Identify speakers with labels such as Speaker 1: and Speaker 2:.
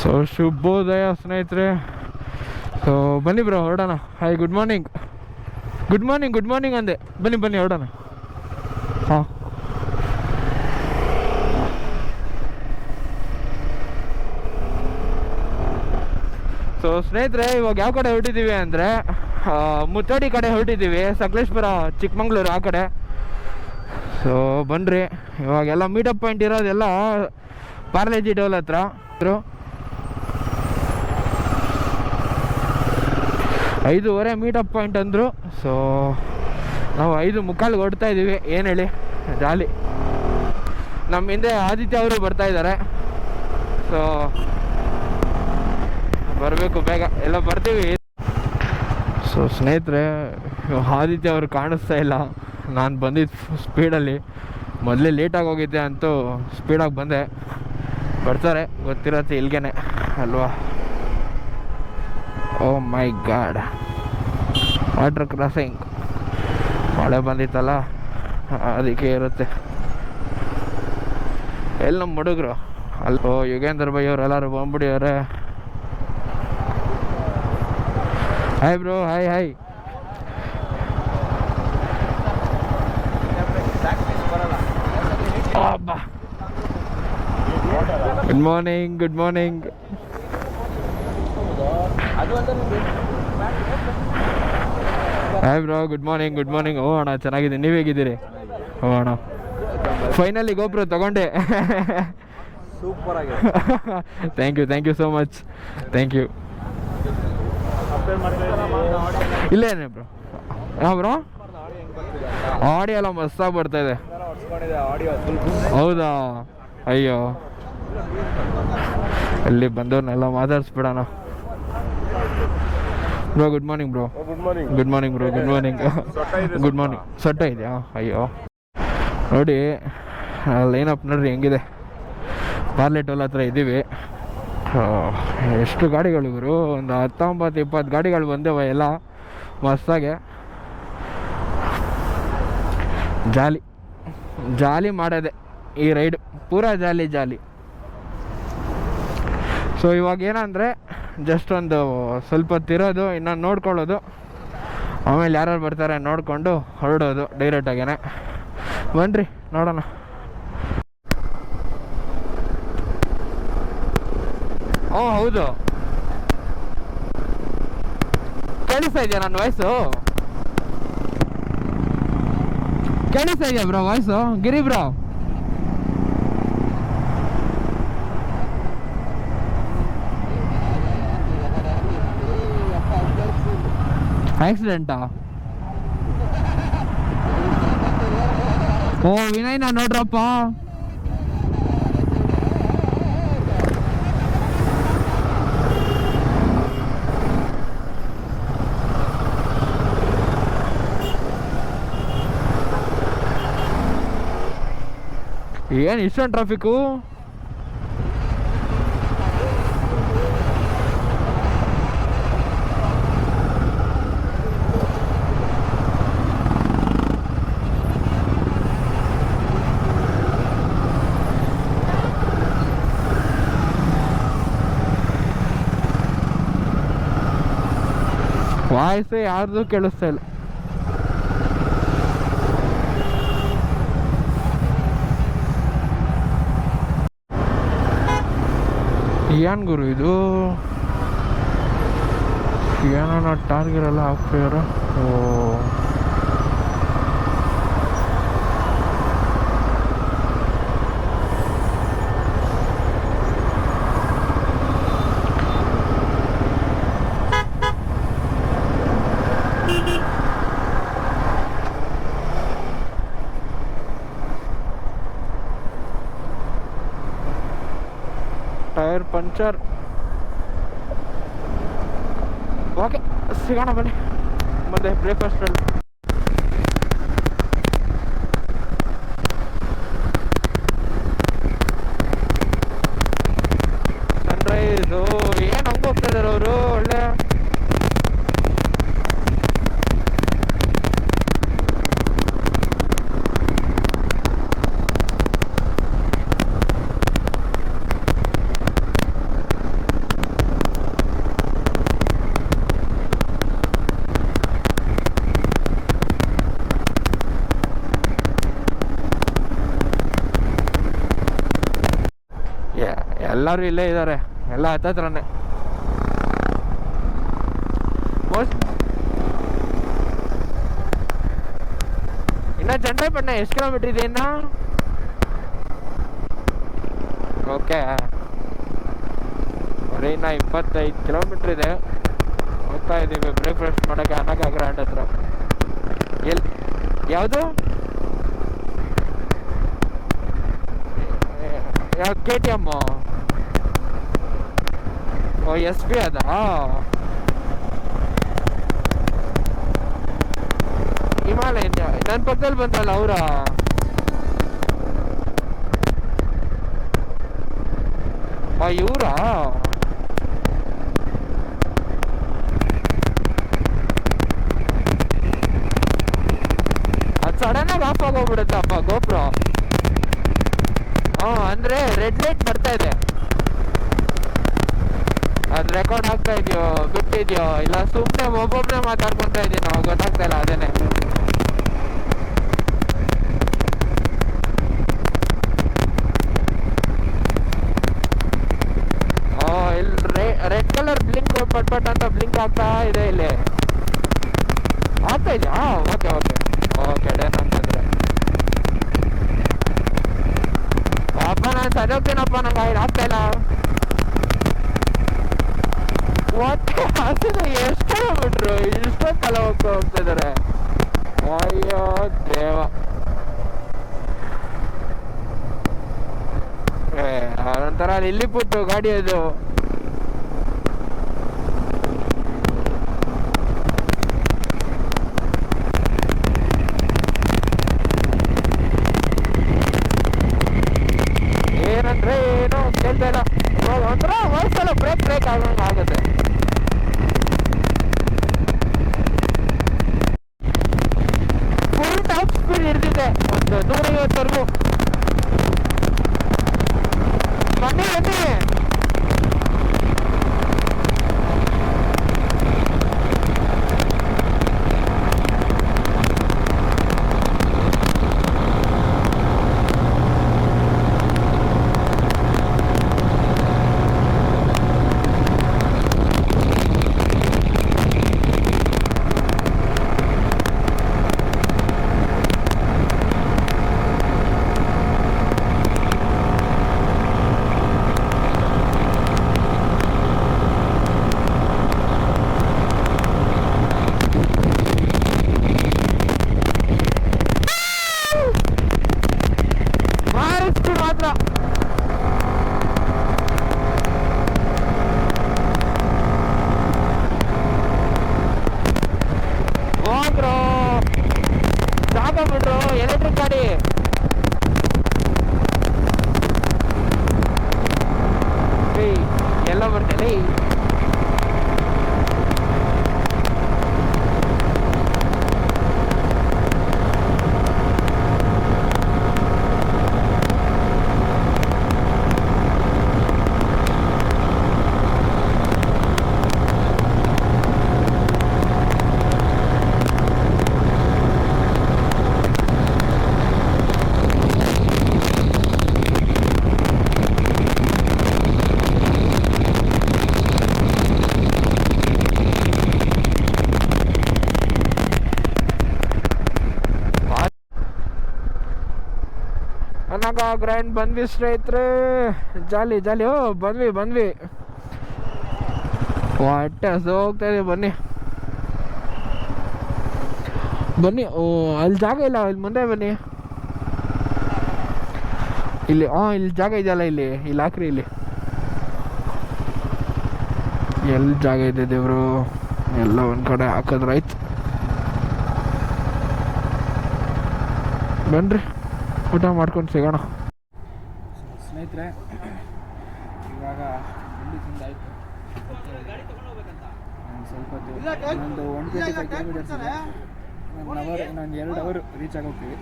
Speaker 1: So ಶುಭೋದಯ ಸ್ನೇಹಿತರೆ. So ಬನ್ನಿ ಬ್ರೋ ಹೊರಡೋಣ. Hi good morning good morning ಅಂದೆ. ಬನ್ನಿ ಹೊರಡೋಣ. ಹಾಂ ಸೊ ಸ್ನೇಹಿತರೆ, ಇವಾಗ ಯಾವ ಕಡೆ ಹೊರಟಿದ್ದೀವಿ ಅಂದರೆ ಮುತ್ತೋಡಿ ಕಡೆ ಹೊರಟಿದ್ದೀವಿ, ಸಕಲೇಶ್ಪುರ ಚಿಕ್ಕಮಂಗ್ಳೂರು ಆ ಕಡೆ. ಸೊ ಬನ್ನಿರಿ, ಇವಾಗೆಲ್ಲ ಮೀಟಪ್ ಪಾಯಿಂಟ್ ಇರೋದೆಲ್ಲ ಪಾರ್ಲೇಜಿ ಡೋಲ್ ಹತ್ರ. 5:15 ಮೀಟಪ್ ಪಾಯಿಂಟ್ ಅಂದರು. ಸೊ ನಾವು 5:45 ಹೊರಡ್ತಾ ಇದ್ದೀವಿ. ಏನು ಹೇಳಿ, ಜಾಲಿ. ನಮ್ಮ ಹಿಂದೆ ಆದಿತ್ಯ ಅವರು ಬರ್ತಾ ಇದ್ದಾರೆ. ಸೊ ಬರಬೇಕು ಬೇಗ, ಎಲ್ಲ ಬರ್ತೀವಿ. ಸೊ ಸ್ನೇಹಿತರೆ, ಆದಿತ್ಯ ಅವರು ಕಾಣಿಸ್ತಾ ಇಲ್ಲ. ನಾನು ಬಂದಿದ್ದು ಸ್ಪೀಡಲ್ಲಿ, ಮೊದಲೇ ಲೇಟಾಗಿ ಹೋಗಿದ್ದೆ ಅಂತೂ ಸ್ಪೀಡಾಗಿ ಬಂದೆ. ಬರ್ತಾರೆ, ಗೊತ್ತಿರತ್ತೆ ಇಲ್ಗೇನೆ ಅಲ್ವಾ. ಓ ಮೈ ಗಾಡ್, ವಾಟರ್ ಕ್ರಾಸಿಂಗ್. ಮಳೆ ಬಂದಿತ್ತಲ್ಲ ಅದಕ್ಕೆ ಇರುತ್ತೆ. ಎಲ್ಲಿ ನಮ್ಮ ಹುಡುಗರು ಅಲ್ಲೋ, ಯುಗೇಂದ್ರ ಬೈ ಅವ್ರು ಎಲ್ಲರೂ ಬಂದ್ಬಿಡಿಯವ್ರೆ. Hi bro, hi. Good morning. Hi bro, good morning. ಓ ಅಣ್ಣ, ಚೆನ್ನಾಗಿದ್ದೀನಿ, ನೀವು ಹೇಗಿದ್ದೀರಿ? ಓ ಅಣ್ಣ, ಫೈನಲಿ ಗೋಪ್ರೋ ತಗೊಂಡೆ.
Speaker 2: ಸೂಪರ್ ಆಗಿದೆ.
Speaker 1: Thank you so much. Thank you. ಇಲ್ಲೇನೆ ಬ್ರೋ. ಹಾಂ ಬ್ರೋ, ಆಡಿಯೋ ಎಲ್ಲ ಮಸ್ತಾಗಿ ಬರ್ತಾ ಇದೆ. ಹೌದಾ? ಅಯ್ಯೋ, ಅಲ್ಲಿ ಬಂದವ್ರನ್ನೆಲ್ಲ ಮಾತಾಡಿಸ್ಬಿಡೋಣ. Bro good morning bro. Good morning. ಸೊಟ್ಟ ಇದೆಯಾ? ಅಯ್ಯೋ, ನೋಡಿ ಲೈನಪ್ ನೋಡ್ರಿ ಹೆಂಗಿದೆ. ಪಾರ್ಲೆ ಟೋಲ್ ಹತ್ರ ಇದ್ದೀವಿ. ಎಷ್ಟು ಗಾಡಿಗಳು ಇವರು, ಒಂದು 19-20 ಗಾಡಿಗಳು ಬಂದೇವ, ಎಲ್ಲ ಮಸ್ತಾಗೆ. ಜಾಲಿ ಮಾಡೋದೆ ಈ ರೈಡ್, ಪೂರಾ ಜಾಲಿ. ಸೊ ಇವಾಗ ಏನಂದರೆ ಜಸ್ಟ್ ಒಂದು ಸ್ವಲ್ಪ ಹೊತ್ತಿರೋದು, ಇನ್ನು ನೋಡ್ಕೊಳ್ಳೋದು, ಆಮೇಲೆ ಯಾರು ಬರ್ತಾರೆ ನೋಡಿಕೊಂಡು ಹೊರಡೋದು ಡೈರೆಕ್ಟಾಗೇನೆ. ಬನ್ನಿರಿ ನೋಡೋಣ. ಓ ಹೌದು, ಕೇಳಿಸ್ತಾ ಇದೆಯಾ ನನ್ನ ವಾಯ್ಸು? ಕೇಳಿಸ್ತಾ ಇದೆಯಾ ಬ್ರೋ ವಾಯ್ಸು? ಗಿರಿ ಬ್ರೋ, ಆಕ್ಸಿಡೆಂಟಾ? ಓ ವಿನಯ್, ನಾ ನೋಡ್ರಪ್ಪ. ಏನು ಇಷ್ಟೊಂದು ಟ್ರಾಫಿಕ್ಕು? ವಾಯ್ಸೇ ಯಾರ್ದು ಕೇಳಿಸ್ತಾ ಇಲ್ಲ. ಏನ್ ಗುರು ಇದು, ಏನೋ ಟಾರ್ಗೆಲ್ಲ ಹಾಕ್ತಿದಾರ. ಓ ಟೈರ್ ಪಂಚರ್. ಓಕೆ, ಸಿಗೋಣ ಬನ್ನಿ ಮುಂದೆ ಬ್ರೇಕ್ಫಾಸ್ಟಲ್ಲಿ. ಸನ್ರೈಸು ಏನು ಹಂಗೆ ಹೋಗ್ತಾ ಇದ್ದಾರೆ ಅವರು, ಒಳ್ಳೆ. ಎಲ್ಲರೂ ಇಲ್ಲೇ ಇದ್ದಾರೆ, ಎಲ್ಲ ಹತ್ತತ್ರನೇ. ಇನ್ನು ಚನ್ನರಾಯಪಟ್ಟಣ ಎಷ್ಟು ಕಿಲೋಮೀಟ್ರ್ ಇದೆ ಇನ್ನು? ಓಕೆ, ಬರೀ ಇನ್ನು 25 ಕಿಲೋಮೀಟ್ರ್ ಇದೆ. ಹೋಗ್ತಾ ಇದ್ದೀವಿ ಬ್ರೇಕ್ಫಾಸ್ಟ್ ಮಾಡೋಕ್ಕೆ ಅನ್ನಕ ಗ್ರ್ಯಾಂಡ್ ಹತ್ರ. ಎಲ್ಲಿ ಯಾವುದು? ಯಾವ್ದು? KTM? ಓ SP ಅದಾ? ಹಿಮಾಲಯನ್ ನನ್ನ ಪಕ್ಕದಲ್ಲಿ ಬಂತಲ್ಲ ಅವರ? ಇವರಾ? ಅದು ಸಡನ್ನಾಗಿ ಆಫ್ ಆಗೋಗ್ಬಿಡುತ್ತಪ್ಪ ಗೋಪುರ. ಅಂದರೆ ರೆಡ್ ಲೈಟ್ ಬರ್ತಾ ಇದೆ. ಅದು ರೆಕಾರ್ಡ್ ಆಗ್ತಾ ಇದೆಯೋ ಬಿಟ್ಟಿದೆಯೋ ಇಲ್ಲ ಸುಮ್ಮನೆ ಒಬ್ಬೊಬ್ಬನೇ ಮಾತಾಡ್ಕೊತಾ ಇದೀವಿ ನಾವು, ಗೊತ್ತಾಗ್ತಾ ಇಲ್ಲ. ಅದೇನೆ ಇಲ್ಲಿ ರೆಡ್ ಕಲರ್ ಬ್ಲಿಂಕ್ ಪಟ್ ಅಂತ ಬ್ಲಿಂಕ್ ಆಗ್ತಾ ಇದೆ. ಇಲ್ಲಿ ಆಗ್ತಾ ಇದೆಯಾ? ಓಕೆ ಓಕೆ ಓಕೆ, ಡೇನ್ ಅಂತಂದ್ರೆ ಅಪ್ಪ ನಾನು ಸರಿ ಹೋಗ್ತೀನಪ್ಪ, ನಂಗೆ ಐದು ಆಗ್ತಾ ಇಲ್ಲ. ಎಷ್ಟು ಕಿಲೋಮೀಟ್ರು ಇಷ್ಟೊತ್ತಲ್ಲ ಹೋಗ್ತಿದ್ದಾರೆ? ಅಯ್ಯೋ ದೇವ, ಅದೊಂಥರ ಇಲ್ಲಿ ಪುಟ್ಟು ಗಾಡಿ ಅದು. ಏನಂದ್ರೆ ಏನು ಕೇಳ್ತಾ ಇಲ್ಲ, ಒಂಥರ ವಯಸ್ಸಲ್ಲ ಬ್ರೇಕ್ ಆಗಂಗೆ ಆಗುತ್ತೆ. ಫುಲ್ ಟಾಪ್ ಸ್ಪೀಡ್ ಇರ್ತಿದೆ, ಒಂದು 150ವರೆಗೂ. ಬನ್ನಿ ಬನ್ನಿ, ಮಾತ್ರ ಹೋಗ್ರು ಸಾಕೊಂಡ್ಬಿಟ್ರು ಎಲೆಕ್ಟ್ರಿಕ್ ಗಾಡಿ. ಎಲ್ಲ ಬರ್ತೇನೆ. ಅನ್ನಕ ಗ್ರ್ಯಾಂಡ್ ಬಂದ್ವಿ ಸ್ನೇಹಿತರೆ, ಜಾಲಿ ಜಾಲಿ. ಬಂದ್ವಿ ಹೊಟ್ಟೆ ಹೋಗ್ತಾ ಇದೆ. ಬನ್ನಿ. ಅಲ್ಲಿ ಜಾಗ ಇಲ್ಲ, ಇಲ್ಲಿ ಮುಂದೆ ಬನ್ನಿ. ಇಲ್ಲಿ ಇಲ್ಲಿ ಜಾಗ ಇದೆಯಲ್ಲ, ಇಲ್ಲಿ ಹಾಕ್ರಿ. ಇಲ್ಲಿ ಎಲ್ಲಿ ಜಾಗ ಇದೆ ದೇವರು? ಎಲ್ಲ ಒಂದು ಕಡೆ ಹಾಕಿದ್ರಾಯ್ತು. ಬನ್ರಿ, ಊಟ ಮಾಡ್ಕೊಂಡು ಸಿಗೋಣ
Speaker 2: ಸ್ನೇಹಿತರೆ. ಇವಾಗ ತಿಂಡಿ ತಿಂದಾಯ್ತು. ಸ್ವಲ್ಪ ಹೊತ್ತು, ಒಂದು 125 ಕಿಲೋಮೀಟರ್ಸ್ ಇದೆ. 1 ಅವರ್, ಇನ್ನೊಂದು 2 ಅವರ್ ರೀಚ್ ಆಗೋಗ್ತೀವಿ.